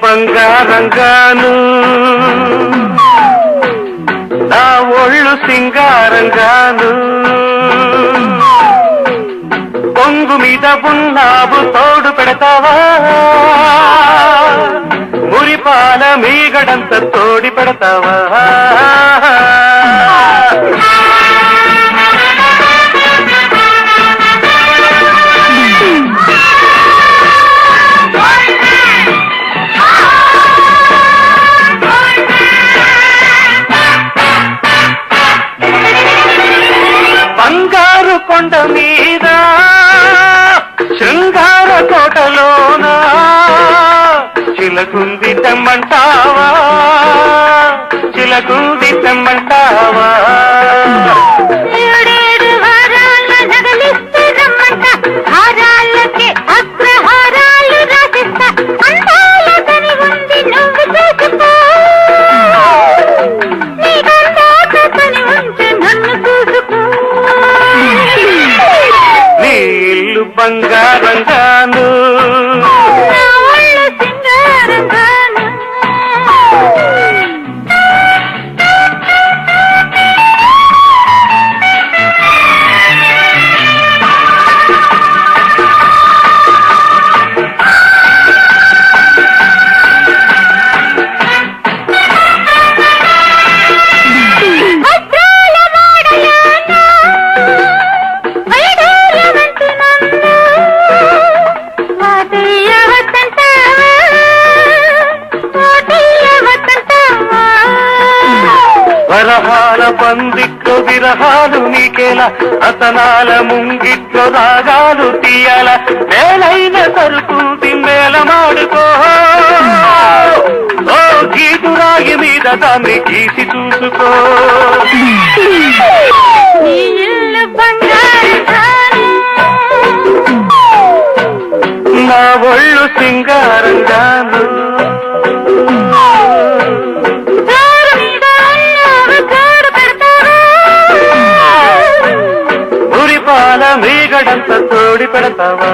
బంగారంగాను నా ఒళ్ళు సింగారంగాను పొంగు మీద ఉన్నావు తోడు పెడతావా మురిపాల మీగడంత తోడి పెడతావా బంగారు కొండ మీద శృంగార కోటలోనా చిలకుంది తెమ్మంటావా చిలకుంది తెమ్మంటావా బంగారంగాను వరహాల పందిట్లో విరహాలు నీకేలా రతనాల ముంగిట్లో రాగాలు తీయాల మేలైన సరుకుంది మేళమాడుకో ఓ గీతురాగి మీద దాన్ని గీసి చూసుకో నా ఒళ్ళు సింగారంగాను మీగడంత తోడి పెడతావా